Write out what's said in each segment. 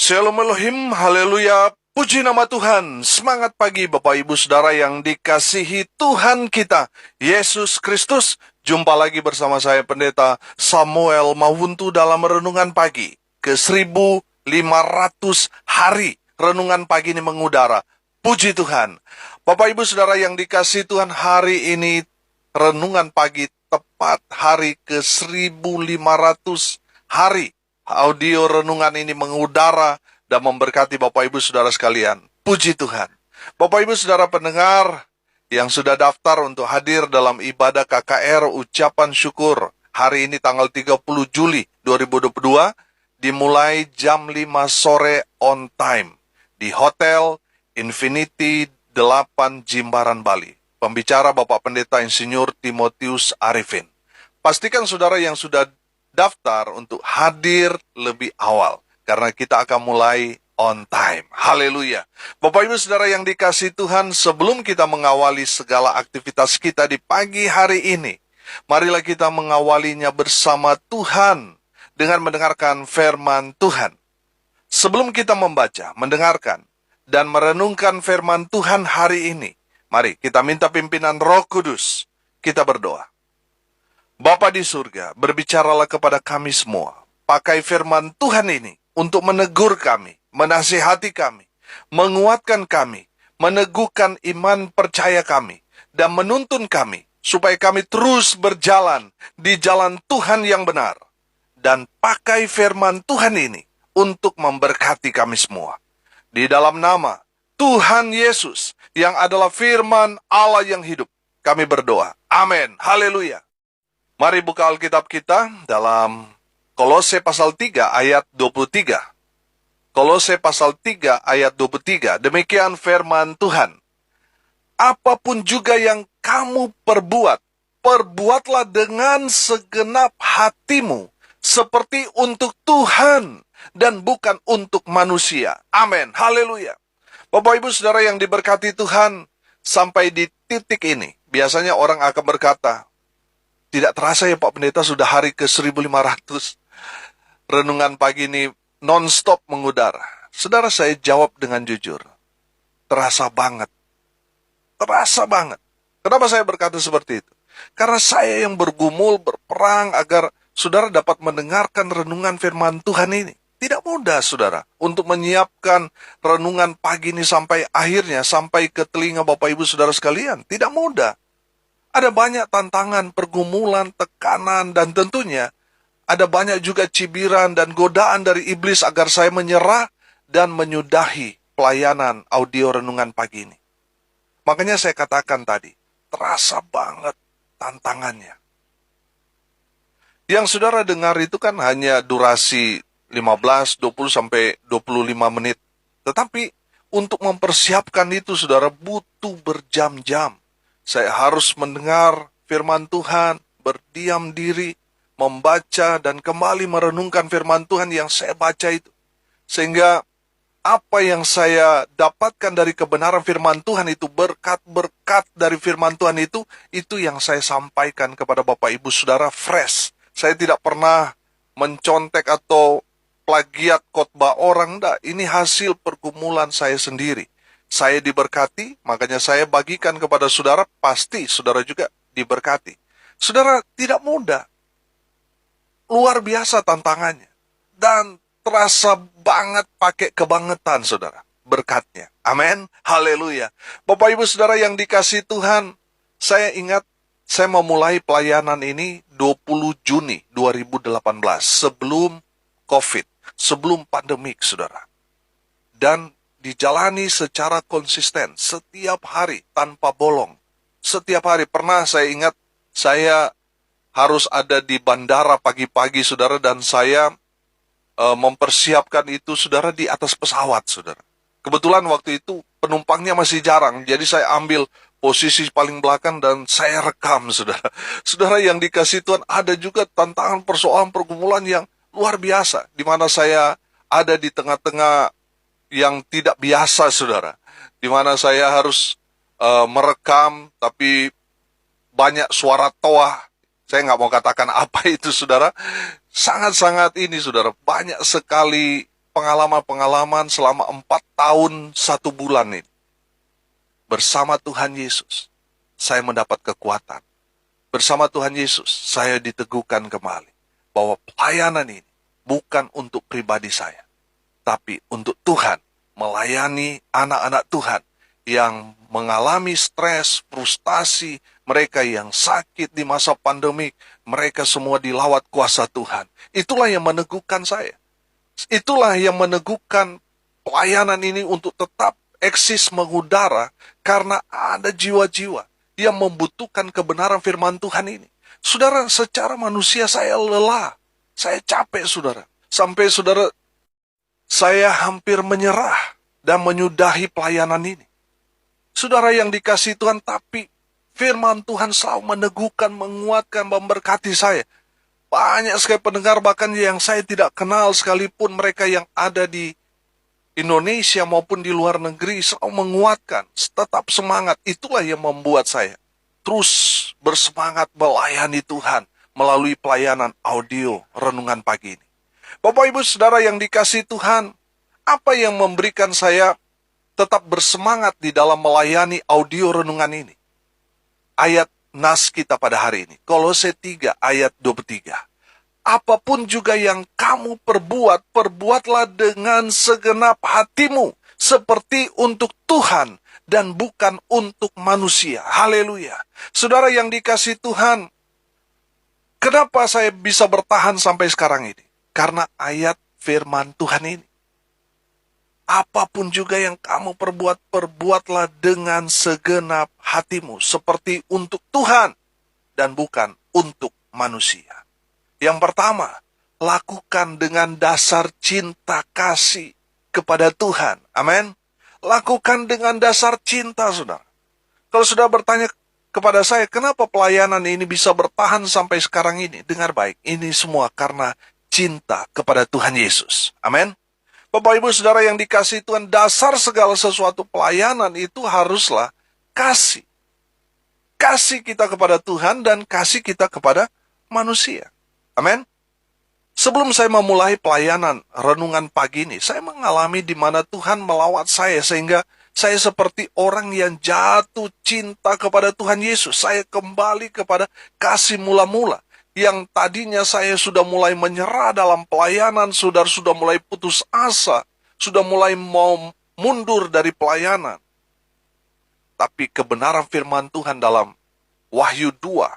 Shalom Elohim, haleluya, puji nama Tuhan. Semangat pagi Bapak Ibu Saudara yang dikasihi Tuhan kita, Yesus Kristus. Jumpa lagi bersama saya Pendeta Samuel Mawuntu dalam Renungan Pagi. Ke 1500 hari Renungan Pagi ini mengudara. Puji Tuhan. Bapak Ibu Saudara yang dikasihi Tuhan, hari ini Renungan Pagi tepat hari ke 1500 hari. Audio renungan ini mengudara dan memberkati Bapak Ibu Saudara sekalian. Puji Tuhan. Bapak Ibu Saudara pendengar yang sudah daftar untuk hadir dalam ibadah KKR ucapan syukur hari ini tanggal 30 Juli 2022 dimulai jam 5 sore on time di Hotel Infinity 8 Jimbaran, Bali. Pembicara Bapak Pendeta Insinyur Timotius Arifin. Pastikan saudara yang sudah daftar untuk hadir lebih awal, karena kita akan mulai on time. Haleluya. Bapak Ibu Saudara yang dikasihi Tuhan, sebelum kita mengawali segala aktivitas kita di pagi hari ini, marilah kita mengawalinya bersama Tuhan dengan mendengarkan firman Tuhan. Sebelum kita membaca, mendengarkan, dan merenungkan firman Tuhan hari ini, mari kita minta pimpinan Roh Kudus. Kita berdoa. Bapa di surga, berbicaralah kepada kami semua. Pakai firman Tuhan ini untuk menegur kami, menasihati kami, menguatkan kami, meneguhkan iman percaya kami, dan menuntun kami, supaya kami terus berjalan di jalan Tuhan yang benar. Dan pakai firman Tuhan ini untuk memberkati kami semua. Di dalam nama Tuhan Yesus, yang adalah firman Allah yang hidup, kami berdoa. Amin. Haleluya. Mari buka Alkitab kita dalam Kolose pasal 3 ayat 23. Kolose pasal 3 ayat 23. Demikian firman Tuhan. Apapun juga yang kamu perbuat, perbuatlah dengan segenap hatimu, seperti untuk Tuhan dan bukan untuk manusia. Amin. Haleluya. Bapak Ibu Saudara yang diberkati Tuhan, sampai di titik ini, biasanya orang akan berkata, tidak terasa ya Pak Pendeta, sudah hari ke 1500. Renungan pagi ini non-stop mengudara. Saudara, saya jawab dengan jujur. Terasa banget. Terasa banget. Kenapa saya berkata seperti itu? Karena saya yang bergumul, berperang agar saudara dapat mendengarkan renungan firman Tuhan ini. Tidak mudah saudara untuk menyiapkan renungan pagi ini sampai akhirnya, sampai ke telinga Bapak Ibu Saudara sekalian. Tidak mudah. Ada banyak tantangan, pergumulan, tekanan, dan tentunya ada banyak juga cibiran dan godaan dari iblis agar saya menyerah dan menyudahi pelayanan audio renungan pagi ini. Makanya saya katakan tadi, terasa banget tantangannya. Yang saudara dengar itu kan hanya durasi 15, 20, sampai 25 menit. Tetapi untuk mempersiapkan itu saudara butuh berjam-jam. Saya harus mendengar firman Tuhan, berdiam diri, membaca, dan kembali merenungkan firman Tuhan yang saya baca itu. Sehingga apa yang saya dapatkan dari kebenaran firman Tuhan itu, berkat-berkat dari firman Tuhan itu yang saya sampaikan kepada Bapak Ibu Saudara fresh. Saya tidak pernah mencontek atau plagiat khotbah orang, enggak. Ini hasil pergumulan saya sendiri. Saya diberkati, makanya saya bagikan kepada saudara, pasti saudara juga diberkati. Saudara, tidak mudah. Luar biasa tantangannya. Dan terasa banget pakai kebangetan saudara, berkatnya. Amin. Haleluya. Bapak Ibu Saudara yang dikasihi Tuhan, saya ingat saya memulai pelayanan ini 20 Juni 2018, sebelum COVID, sebelum pandemik saudara. Dan dijalani secara konsisten, setiap hari, tanpa bolong. Setiap hari, pernah saya ingat, saya harus ada di bandara pagi-pagi, saudara, dan saya mempersiapkan itu, saudara, di atas pesawat, saudara. Kebetulan waktu itu penumpangnya masih jarang, jadi saya ambil posisi paling belakang dan saya rekam, saudara. Saudara yang dikasihi Tuhan, ada juga tantangan, persoalan, pergumulan yang luar biasa, di mana saya ada di tengah-tengah yang tidak biasa, saudara. Di mana saya harus merekam, tapi banyak suara toah. Saya nggak mau katakan apa itu, saudara. Sangat-sangat ini, saudara. Banyak sekali pengalaman-pengalaman selama 4 tahun 1 bulan ini. Bersama Tuhan Yesus, saya mendapat kekuatan. Bersama Tuhan Yesus, saya diteguhkan kembali bahwa pelayanan ini bukan untuk pribadi saya, tapi untuk Tuhan, melayani anak-anak Tuhan yang mengalami stres, frustasi, mereka yang sakit di masa pandemik, mereka semua dilawat kuasa Tuhan. Itulah yang meneguhkan saya. Itulah yang meneguhkan pelayanan ini untuk tetap eksis mengudara, karena ada jiwa-jiwa yang membutuhkan kebenaran firman Tuhan ini. Saudara, secara manusia saya lelah, saya capek saudara. Sampai saudara, saya hampir menyerah dan menyudahi pelayanan ini. Saudara yang dikasihi Tuhan, tapi firman Tuhan selalu meneguhkan, menguatkan, memberkati saya. Banyak sekali pendengar bahkan yang saya tidak kenal sekalipun, mereka yang ada di Indonesia maupun di luar negeri selalu menguatkan, tetap semangat. Itulah yang membuat saya terus bersemangat melayani Tuhan melalui pelayanan audio renungan pagi ini. Bapak Ibu Saudara yang dikasihi Tuhan, apa yang memberikan saya tetap bersemangat di dalam melayani audio renungan ini? Ayat nas kita pada hari ini, Kolose 3 ayat 23. Apapun juga yang kamu perbuat, perbuatlah dengan segenap hatimu, seperti untuk Tuhan dan bukan untuk manusia. Haleluya. Saudara yang dikasihi Tuhan, kenapa saya bisa bertahan sampai sekarang ini? Karena ayat firman Tuhan ini. Apapun juga yang kamu perbuat, perbuatlah dengan segenap hatimu, seperti untuk Tuhan dan bukan untuk manusia. Yang pertama, lakukan dengan dasar cinta kasih kepada Tuhan. Amin. Lakukan dengan dasar cinta, saudara. Kalau sudah bertanya kepada saya, kenapa pelayanan ini bisa bertahan sampai sekarang ini? Dengar baik, ini semua karena cinta kepada Tuhan Yesus. Amin. Bapak Ibu Saudara yang dikasihi Tuhan, dasar segala sesuatu pelayanan itu haruslah kasih. Kasih kita kepada Tuhan dan kasih kita kepada manusia. Amin. Sebelum saya memulai pelayanan renungan pagi ini, saya mengalami di mana Tuhan melawat saya sehingga saya seperti orang yang jatuh cinta kepada Tuhan Yesus. Saya kembali kepada kasih mula-mula. Yang tadinya saya sudah mulai menyerah dalam pelayanan, sudah mulai putus asa, sudah mulai mau mundur dari pelayanan. Tapi kebenaran firman Tuhan dalam Wahyu 2,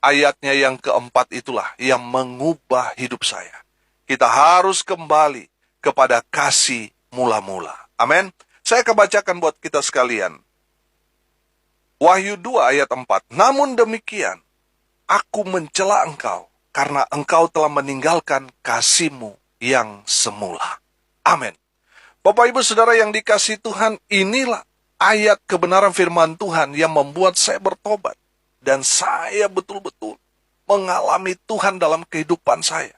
ayatnya yang keempat itulah yang mengubah hidup saya. Kita harus kembali kepada kasih mula-mula. Amin. Saya akan bacakan buat kita sekalian. Wahyu 2 ayat 4. Namun demikian, aku mencela engkau, karena engkau telah meninggalkan kasihmu yang semula. Amin. Bapak Ibu Saudara yang dikasihi Tuhan, inilah ayat kebenaran firman Tuhan yang membuat saya bertobat. Dan saya betul-betul mengalami Tuhan dalam kehidupan saya.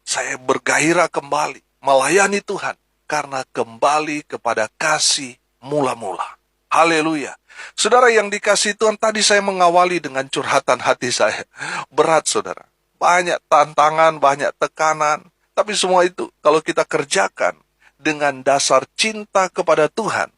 Saya bergairah kembali, melayani Tuhan, karena kembali kepada kasih mula-mula. Haleluya. Saudara yang dikasihi Tuhan, tadi saya mengawali dengan curhatan hati saya. Berat saudara. Banyak tantangan, banyak tekanan. Tapi semua itu kalau kita kerjakan dengan dasar cinta kepada Tuhan,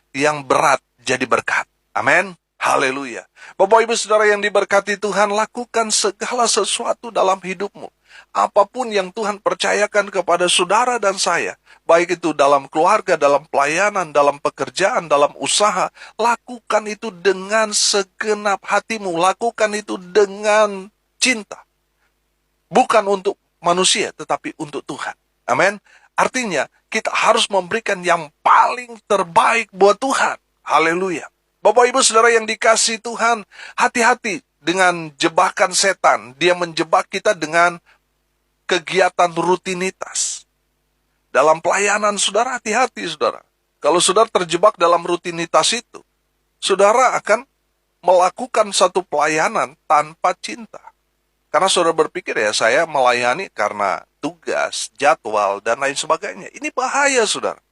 yang berat jadi berkat. Amin. Haleluya. Bapak Ibu Saudara yang diberkati Tuhan, lakukan segala sesuatu dalam hidupmu. Apapun yang Tuhan percayakan kepada saudara dan saya, baik itu dalam keluarga, dalam pelayanan, dalam pekerjaan, dalam usaha, lakukan itu dengan segenap hatimu, lakukan itu dengan cinta. Bukan untuk manusia, tetapi untuk Tuhan. Amin. Artinya, kita harus memberikan yang paling terbaik buat Tuhan. Haleluya. Bapak Ibu Saudara yang dikasihi Tuhan, hati-hati dengan jebakan setan. Dia menjebak kita dengan kegiatan rutinitas. Dalam pelayanan saudara, hati-hati saudara. Kalau saudara terjebak dalam rutinitas itu, saudara akan melakukan satu pelayanan tanpa cinta. Karena saudara berpikir ya, saya melayani karena tugas, jadwal, dan lain sebagainya. Ini bahaya saudara.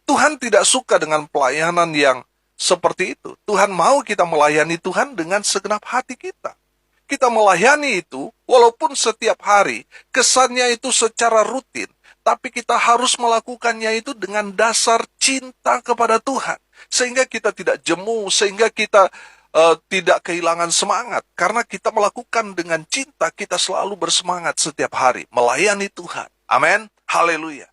Tuhan tidak suka dengan pelayanan yang seperti itu. Tuhan mau kita melayani Tuhan dengan segenap hati kita. Kita melayani itu, walaupun setiap hari, kesannya itu secara rutin. Tapi kita harus melakukannya itu dengan dasar cinta kepada Tuhan. Sehingga kita tidak jemu, sehingga kita tidak kehilangan semangat. Karena kita melakukan dengan cinta, kita selalu bersemangat setiap hari melayani Tuhan. Amin. Haleluya.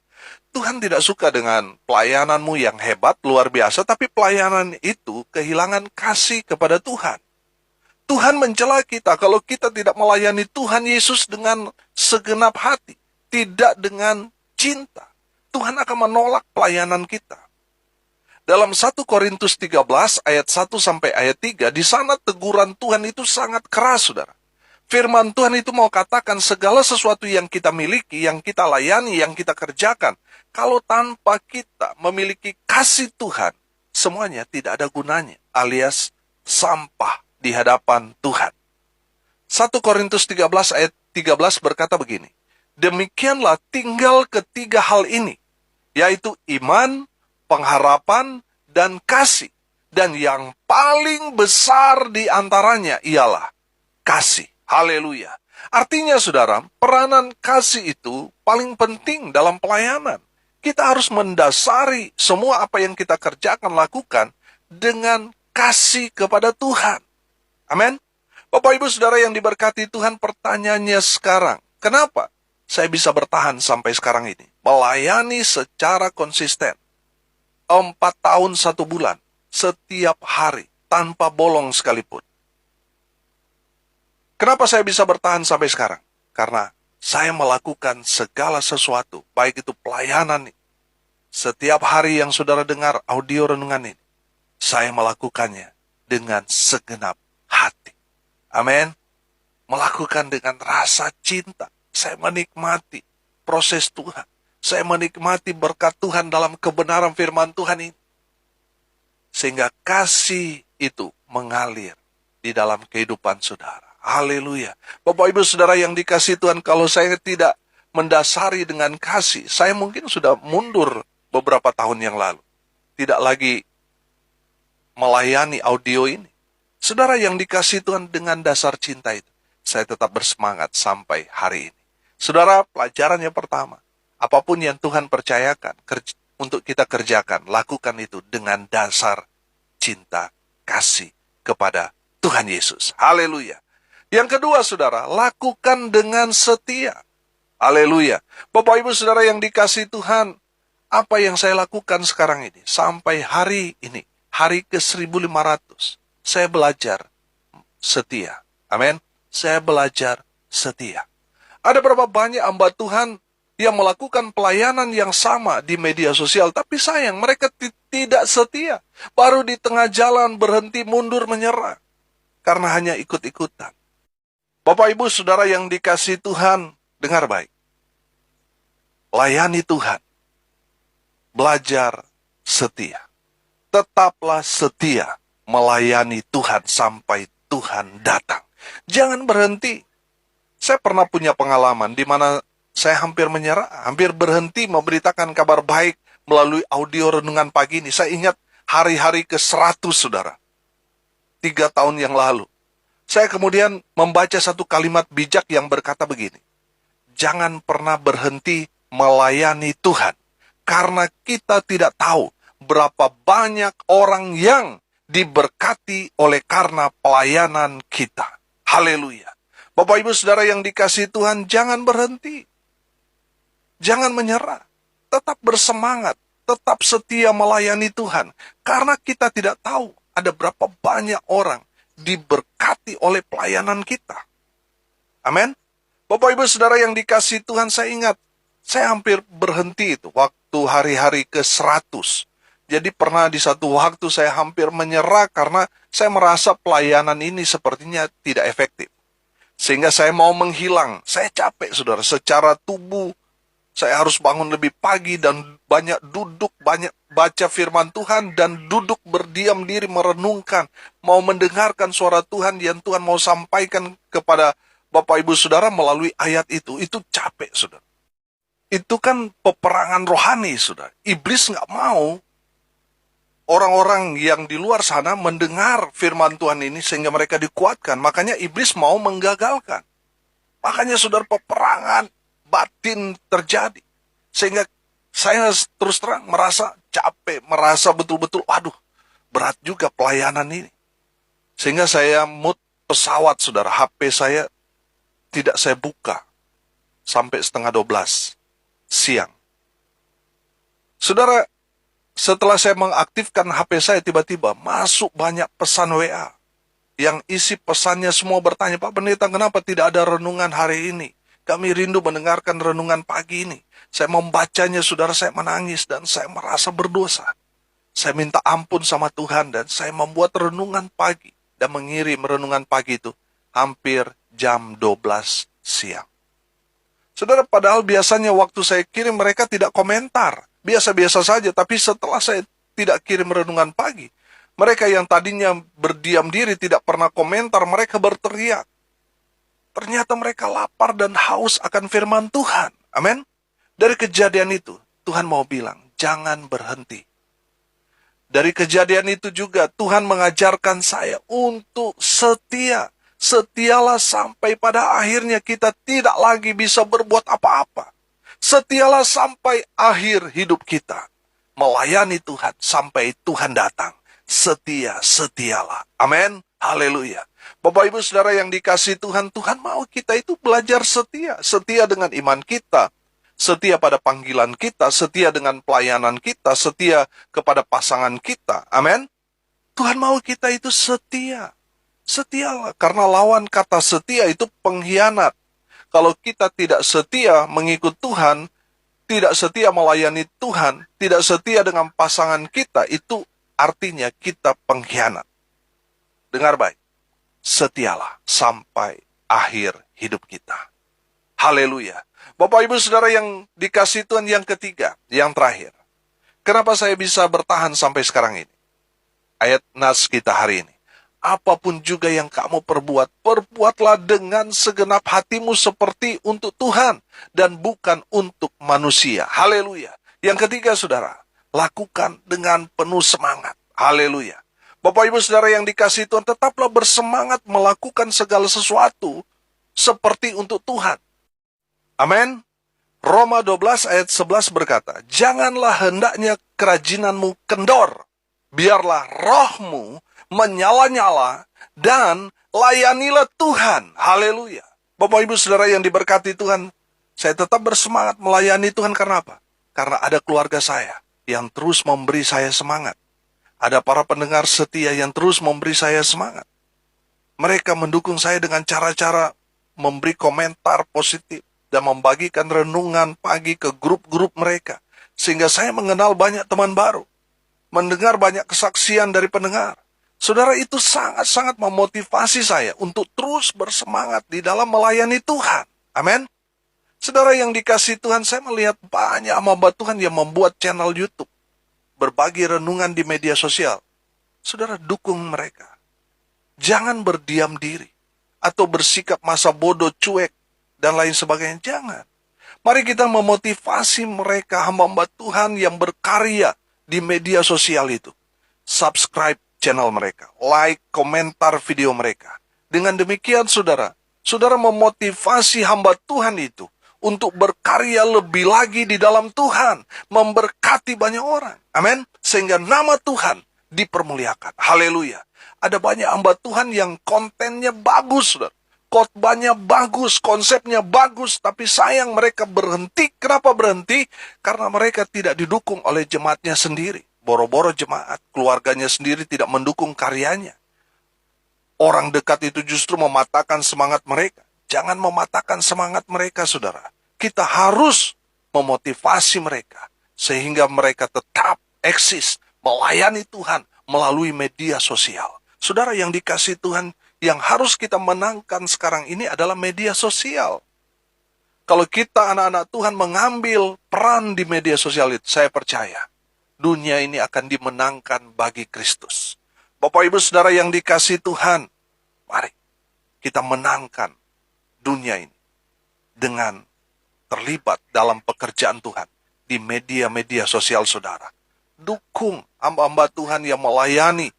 Tuhan tidak suka dengan pelayananmu yang hebat, luar biasa, tapi pelayanan itu kehilangan kasih kepada Tuhan. Tuhan mencela kita kalau kita tidak melayani Tuhan Yesus dengan segenap hati, tidak dengan cinta. Tuhan akan menolak pelayanan kita. Dalam 1 Korintus 13 ayat 1 sampai ayat 3, di sana teguran Tuhan itu sangat keras, saudara. Firman Tuhan itu mau katakan segala sesuatu yang kita miliki, yang kita layani, yang kita kerjakan, kalau tanpa kita memiliki kasih Tuhan, semuanya tidak ada gunanya, alias sampah di hadapan Tuhan. 1 Korintus 13 ayat 13 berkata begini, demikianlah tinggal ketiga hal ini, yaitu iman, pengharapan, dan kasih. Dan yang paling besar di antaranya ialah kasih. Haleluya. Artinya, saudara, peranan kasih itu paling penting dalam pelayanan. Kita harus mendasari semua apa yang kita kerjakan, lakukan dengan kasih kepada Tuhan. Amin. Bapak Ibu Saudara yang diberkati Tuhan, pertanyaannya sekarang, kenapa saya bisa bertahan sampai sekarang ini? Melayani secara konsisten. 4 tahun 1 bulan, setiap hari, tanpa bolong sekalipun. Kenapa saya bisa bertahan sampai sekarang? Karena saya melakukan segala sesuatu, baik itu pelayanan, setiap hari yang saudara dengar audio renungan ini, saya melakukannya dengan segenap hati. Amin. Melakukan dengan rasa cinta. Saya menikmati proses Tuhan. Saya menikmati berkat Tuhan dalam kebenaran firman Tuhan ini. Sehingga kasih itu mengalir di dalam kehidupan saudara. Haleluya. Bapak Ibu Saudara yang dikasihi Tuhan, kalau saya tidak mendasari dengan kasih, saya mungkin sudah mundur beberapa tahun yang lalu. Tidak lagi melayani audio ini. Saudara yang dikasihi Tuhan, dengan dasar cinta itu, saya tetap bersemangat sampai hari ini. Saudara, pelajaran yang pertama, apapun yang Tuhan percayakan untuk kita kerjakan, lakukan itu dengan dasar cinta, kasih kepada Tuhan Yesus. Haleluya. Yang kedua, saudara, lakukan dengan setia. Haleluya. Bapak Ibu Saudara yang dikasihi Tuhan, apa yang saya lakukan sekarang ini, sampai hari ini, hari ke-1500, saya belajar setia. Amin. Saya belajar setia. Ada berapa banyak hamba Tuhan yang melakukan pelayanan yang sama di media sosial, tapi sayang, mereka tidak setia. Baru di tengah jalan berhenti, mundur, menyerah. Karena hanya ikut-ikutan. Bapak Ibu Saudara yang dikasihi Tuhan, dengar baik. Layani Tuhan. Belajar setia. Tetaplah setia melayani Tuhan sampai Tuhan datang. Jangan berhenti. Saya pernah punya pengalaman di mana saya hampir menyerah, hampir berhenti memberitakan kabar baik melalui audio renungan pagi ini. Saya ingat hari-hari ke-100, saudara. 3 tahun yang lalu. Saya kemudian membaca satu kalimat bijak yang berkata begini. Jangan pernah berhenti melayani Tuhan. Karena kita tidak tahu berapa banyak orang yang diberkati oleh karena pelayanan kita. Haleluya. Bapak Ibu Saudara yang dikasihi Tuhan, jangan berhenti. Jangan menyerah. Tetap bersemangat. Tetap setia melayani Tuhan. Karena kita tidak tahu ada berapa banyak orang diberkati oleh pelayanan kita. Amin. Bapak Ibu Saudara yang dikasihi Tuhan, saya ingat, saya hampir berhenti itu waktu hari-hari ke-100. Jadi pernah di satu waktu saya hampir menyerah karena saya merasa pelayanan ini sepertinya tidak efektif. Sehingga saya mau menghilang. Saya capek, saudara, secara tubuh. Saya harus bangun lebih pagi dan banyak duduk, banyak baca firman Tuhan, dan duduk berdiam diri merenungkan, mau mendengarkan suara Tuhan yang Tuhan mau sampaikan kepada Bapak Ibu Saudara melalui ayat itu capek, saudara. Itu kan peperangan rohani, saudara. Iblis nggak mau orang-orang yang di luar sana mendengar firman Tuhan ini sehingga mereka dikuatkan. Makanya iblis mau menggagalkan. Makanya, saudara, peperangan batin terjadi. Sehingga saya terus terang merasa capek, merasa betul-betul, aduh, berat juga pelayanan ini. Sehingga saya mood pesawat, saudara, HP saya tidak saya buka sampai 11:30 siang. Saudara, setelah saya mengaktifkan HP saya, tiba-tiba masuk banyak pesan WA. Yang isi pesannya semua bertanya, Pak Pendeta, kenapa tidak ada renungan hari ini? Kami rindu mendengarkan renungan pagi ini. Saya membacanya, saudara, saya menangis dan saya merasa berdosa. Saya minta ampun sama Tuhan dan saya membuat renungan pagi dan mengirim renungan pagi itu hampir jam 12 siang. Saudara, padahal biasanya waktu saya kirim mereka tidak komentar. Biasa-biasa saja, tapi setelah saya tidak kirim renungan pagi, mereka yang tadinya berdiam diri tidak pernah komentar, mereka berteriak. Ternyata mereka lapar dan haus akan firman Tuhan. Amin. Dari kejadian itu, Tuhan mau bilang, jangan berhenti. Dari kejadian itu juga, Tuhan mengajarkan saya untuk setia. Setialah sampai pada akhirnya kita tidak lagi bisa berbuat apa-apa. Setialah sampai akhir hidup kita. Melayani Tuhan sampai Tuhan datang. Setialah. Amin. Haleluya. Bapak Ibu Saudara yang dikasihi Tuhan, Tuhan mau kita itu belajar setia. Setia dengan iman kita. Setia pada panggilan kita. Setia dengan pelayanan kita. Setia kepada pasangan kita. Amin. Tuhan mau kita itu setia. Setialah. Karena lawan kata setia itu pengkhianat. Kalau kita tidak setia mengikut Tuhan, tidak setia melayani Tuhan, tidak setia dengan pasangan kita, itu artinya kita pengkhianat. Dengar baik, setialah sampai akhir hidup kita. Haleluya. Bapak Ibu Saudara yang dikasihi Tuhan, yang ketiga, yang terakhir. Kenapa saya bisa bertahan sampai sekarang ini? Ayat nas kita hari ini. Apapun juga yang kamu perbuat, perbuatlah dengan segenap hatimu seperti untuk Tuhan dan bukan untuk manusia. Haleluya. Yang ketiga, saudara, lakukan dengan penuh semangat. Haleluya. Bapak Ibu Saudara yang dikasihi Tuhan, tetaplah bersemangat melakukan segala sesuatu seperti untuk Tuhan. Amin. Roma 12 ayat 11 berkata, janganlah hendaknya kerajinanmu kendor, biarlah rohmu menyala-nyala dan layanilah Tuhan. Haleluya. Bapak Ibu Saudara yang diberkati Tuhan, saya tetap bersemangat melayani Tuhan karena apa? Karena ada keluarga saya yang terus memberi saya semangat. Ada para pendengar setia yang terus memberi saya semangat. Mereka mendukung saya dengan cara-cara memberi komentar positif dan membagikan renungan pagi ke grup-grup mereka. Sehingga saya mengenal banyak teman baru. Mendengar banyak kesaksian dari pendengar. Saudara, itu sangat-sangat memotivasi saya untuk terus bersemangat di dalam melayani Tuhan. Amin. Saudara yang dikasihi Tuhan, saya melihat banyak hamba Tuhan yang membuat channel YouTube. Berbagi renungan di media sosial. Saudara, dukung mereka. Jangan berdiam diri. Atau bersikap masa bodoh, cuek, dan lain sebagainya. Jangan. Mari kita memotivasi mereka, hamba-hamba Tuhan yang berkarya di media sosial itu. Subscribe channel mereka, like, komentar video mereka. Dengan demikian, saudara memotivasi hamba Tuhan itu untuk berkarya lebih lagi di dalam Tuhan, memberkati banyak orang. Amin. Sehingga nama Tuhan dipermuliakan. Haleluya. Ada banyak hamba Tuhan yang kontennya bagus, saudara. Khotbahnya bagus, konsepnya bagus, tapi sayang mereka berhenti. Kenapa berhenti? Karena mereka tidak didukung oleh jemaatnya sendiri. Boro-boro jemaat, keluarganya sendiri tidak mendukung karyanya. Orang dekat itu justru mematahkan semangat mereka. Jangan mematahkan semangat mereka, saudara. Kita harus memotivasi mereka. Sehingga mereka tetap eksis, melayani Tuhan melalui media sosial. Saudara yang dikasihi Tuhan, yang harus kita menangkan sekarang ini adalah media sosial. Kalau kita anak-anak Tuhan mengambil peran di media sosial itu, saya percaya dunia ini akan dimenangkan bagi Kristus. Bapak Ibu Saudara yang dikasihi Tuhan, mari kita menangkan dunia ini dengan terlibat dalam pekerjaan Tuhan di media-media sosial saudara. Dukung hamba-hamba Tuhan yang melayani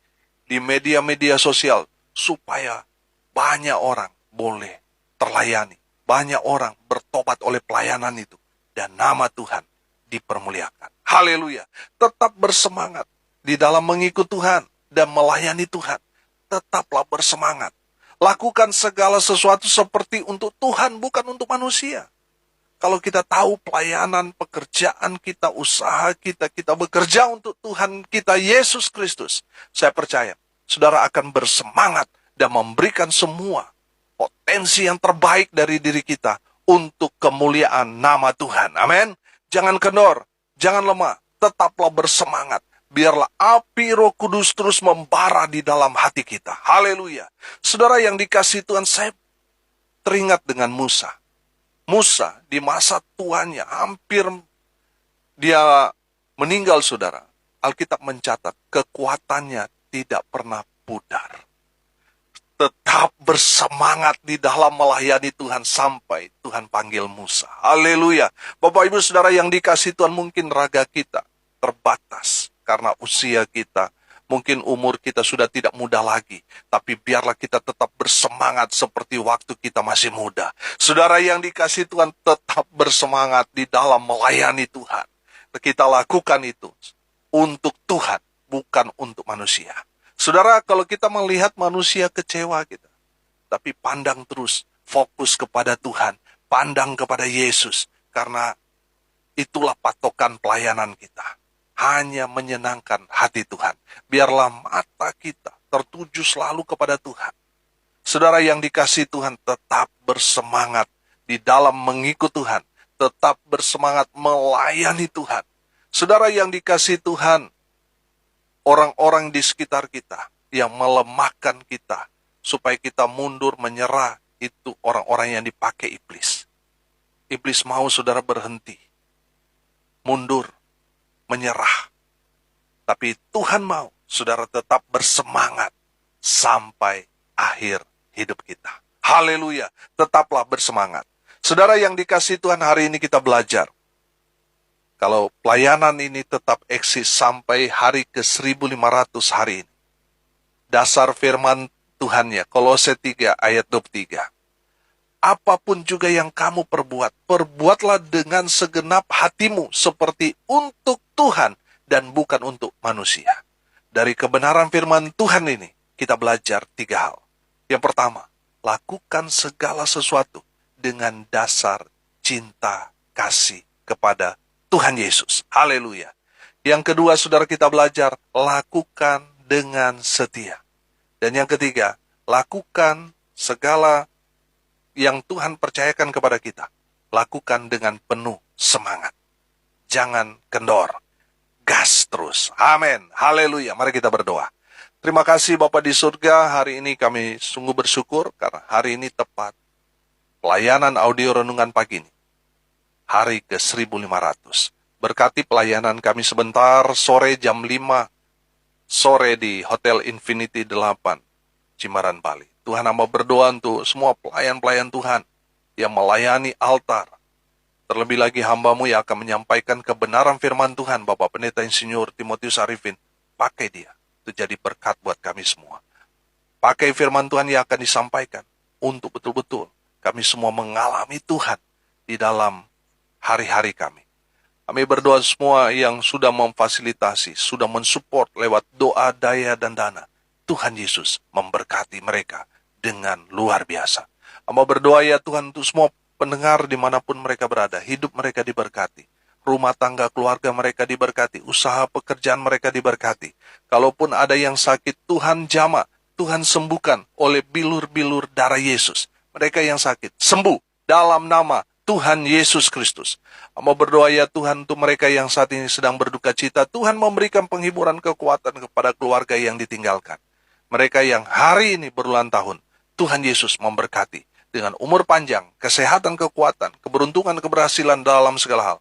di media-media sosial supaya banyak orang boleh terlayani. Banyak orang bertobat oleh pelayanan itu. Dan nama Tuhan dipermuliakan. Haleluya. Tetap bersemangat di dalam mengikut Tuhan dan melayani Tuhan. Tetaplah bersemangat. Lakukan segala sesuatu seperti untuk Tuhan, bukan untuk manusia. Kalau kita tahu pelayanan, pekerjaan kita, usaha kita, kita bekerja untuk Tuhan kita, Yesus Kristus. Saya percaya, saudara akan bersemangat dan memberikan semua potensi yang terbaik dari diri kita untuk kemuliaan nama Tuhan. Amin. Jangan kendor, jangan lemah, tetaplah bersemangat. Biarlah api Roh Kudus terus membara di dalam hati kita. Haleluya. Saudara yang dikasihi Tuhan, saya teringat dengan Musa. Musa di masa tuanya hampir dia meninggal, saudara. Alkitab mencatat kekuatannya tidak pernah pudar. Tetap bersemangat di dalam melayani Tuhan sampai Tuhan panggil Musa. Haleluya. Bapak Ibu Saudara yang dikasihi Tuhan, mungkin raga kita terbatas karena usia kita. Mungkin umur kita sudah tidak muda lagi. Tapi biarlah kita tetap bersemangat seperti waktu kita masih muda. Saudara yang dikasihi Tuhan, tetap bersemangat di dalam melayani Tuhan. Kita lakukan itu untuk Tuhan, bukan untuk manusia. Saudara, kalau kita melihat manusia kecewa kita, tapi pandang terus, fokus kepada Tuhan, pandang kepada Yesus, karena itulah patokan pelayanan kita. Hanya menyenangkan hati Tuhan. Biarlah mata kita tertuju selalu kepada Tuhan. Saudara yang dikasihi Tuhan, tetap bersemangat di dalam mengikut Tuhan. Tetap bersemangat melayani Tuhan. Saudara yang dikasihi Tuhan, orang-orang di sekitar kita yang melemahkan kita supaya kita mundur menyerah, itu orang-orang yang dipakai iblis. Iblis mau saudara berhenti, mundur, menyerah. Tapi Tuhan mau saudara tetap bersemangat sampai akhir hidup kita. Haleluya, tetaplah bersemangat. Saudara yang dikasihi Tuhan, hari ini kita belajar kalau pelayanan ini tetap eksis sampai hari ke-1500 hari ini. Dasar firman Tuhannya, Kolose 3 ayat 23. Apapun juga yang kamu perbuat, perbuatlah dengan segenap hatimu seperti untuk Tuhan dan bukan untuk manusia. Dari kebenaran firman Tuhan ini, kita belajar 3 hal. Yang pertama, lakukan segala sesuatu dengan dasar cinta kasih kepada Tuhan Yesus. Haleluya. Yang kedua, saudara, kita belajar lakukan dengan setia. Dan yang ketiga, lakukan segala yang Tuhan percayakan kepada kita. Lakukan dengan penuh semangat. Jangan kendor. Gas terus. Amin. Haleluya. Mari kita berdoa. Terima kasih Bapa di surga. Hari ini kami sungguh bersyukur karena hari ini tepat pelayanan audio renungan pagi ini. Hari ke-1500. Berkati pelayanan kami sebentar sore jam 5 sore di Hotel Infinity 8 Jimbaran, Bali. Tuhan, hamba berdoa untuk semua pelayan-pelayan Tuhan yang melayani altar. Terlebih lagi hamba-Mu yang akan menyampaikan kebenaran firman Tuhan, Bapak Pendeta Insinyur Timotius Arifin. Pakai dia, itu jadi berkat buat kami semua. Pakai firman Tuhan yang akan disampaikan untuk betul-betul kami semua mengalami Tuhan di dalam hari-hari kami. Kami berdoa semua yang sudah memfasilitasi, sudah mensupport lewat doa, daya, dan dana. Tuhan Yesus memberkati mereka dengan luar biasa. Hamba berdoa ya Tuhan untuk semua pendengar dimanapun mereka berada. Hidup mereka diberkati. Rumah tangga keluarga mereka diberkati. Usaha pekerjaan mereka diberkati. Kalaupun ada yang sakit, Tuhan jamah. Tuhan sembuhkan oleh bilur-bilur darah Yesus. Mereka yang sakit, sembuh dalam nama Tuhan Yesus Kristus. Hamba berdoa ya Tuhan untuk mereka yang saat ini sedang berduka cita. Tuhan memberikan penghiburan kekuatan kepada keluarga yang ditinggalkan. Mereka yang hari ini berulang tahun, Tuhan Yesus memberkati dengan umur panjang, kesehatan, kekuatan, keberuntungan, keberhasilan dalam segala hal.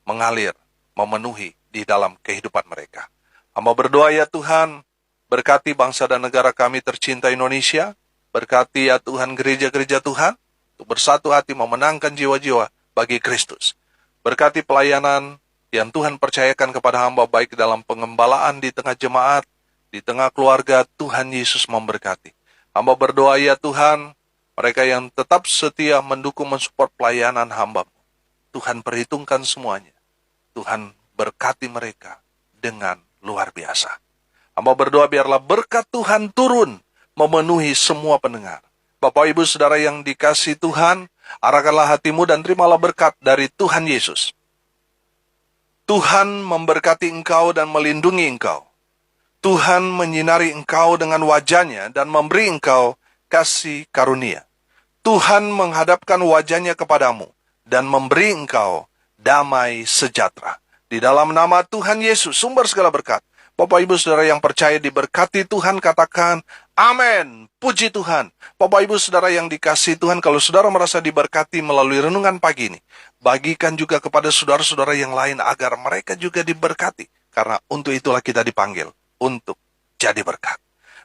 Mengalir, memenuhi di dalam kehidupan mereka. Hamba berdoa ya Tuhan, berkati bangsa dan negara kami tercinta Indonesia. Berkati ya Tuhan gereja-gereja Tuhan, untuk bersatu hati memenangkan jiwa-jiwa bagi Kristus. Berkati pelayanan yang Tuhan percayakan kepada hamba baik dalam pengembalaan di tengah jemaat, di tengah keluarga. Tuhan Yesus memberkati. Hamba berdoa ya Tuhan, mereka yang tetap setia mendukung mensupport pelayanan hamba, Tuhan perhitungkan semuanya. Tuhan berkati mereka dengan luar biasa. Hamba berdoa biarlah berkat Tuhan turun memenuhi semua pendengar. Bapak Ibu Saudara yang dikasihi Tuhan, arahkanlah hatimu dan terimalah berkat dari Tuhan Yesus. Tuhan memberkati engkau dan melindungi engkau. Tuhan menyinari engkau dengan wajah-Nya dan memberi engkau kasih karunia. Tuhan menghadapkan wajah-Nya kepadamu dan memberi engkau damai sejahtera. Di dalam nama Tuhan Yesus, sumber segala berkat. Bapak Ibu Saudara yang percaya diberkati Tuhan, katakan amin. Puji Tuhan. Bapak Ibu Saudara yang dikasihi Tuhan, kalau saudara merasa diberkati melalui renungan pagi ini, bagikan juga kepada saudara-saudara yang lain agar mereka juga diberkati. Karena untuk itulah kita dipanggil, untuk jadi berkat.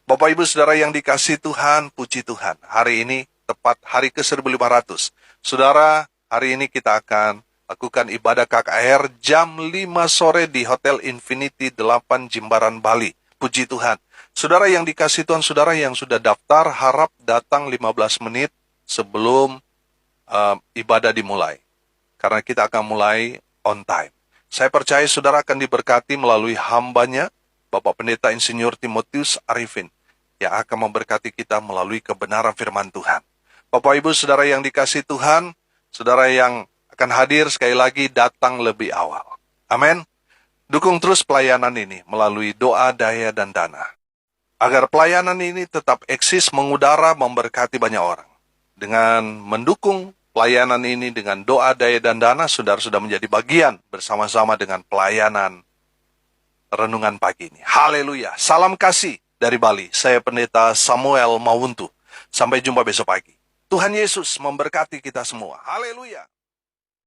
Bapak Ibu Saudara yang dikasihi Tuhan, puji Tuhan. Hari ini tepat hari ke-1500. Saudara, hari ini kita akan lakukan ibadah KKR jam 5 sore di Hotel Infinity 8 Jimbaran, Bali. Puji Tuhan. Saudara yang dikasihi Tuhan, saudara yang sudah daftar, harap datang 15 menit sebelum ibadah dimulai. Karena kita akan mulai on time. Saya percaya saudara akan diberkati melalui hambanya, Bapak Pendeta Insinyur Timotius Arifin, yang akan memberkati kita melalui kebenaran firman Tuhan. Bapak Ibu Saudara yang dikasihi Tuhan, saudara yang akan hadir sekali lagi datang lebih awal. Amin. Dukung terus pelayanan ini melalui doa, daya, dan dana. Agar pelayanan ini tetap eksis, mengudara, memberkati banyak orang. Dengan mendukung pelayanan ini dengan doa, daya, dan dana, saudara sudah menjadi bagian bersama-sama dengan pelayanan renungan pagi ini. Haleluya. Salam kasih dari Bali. Saya Pendeta Samuel Mawuntu. Sampai jumpa besok pagi. Tuhan Yesus memberkati kita semua. Haleluya.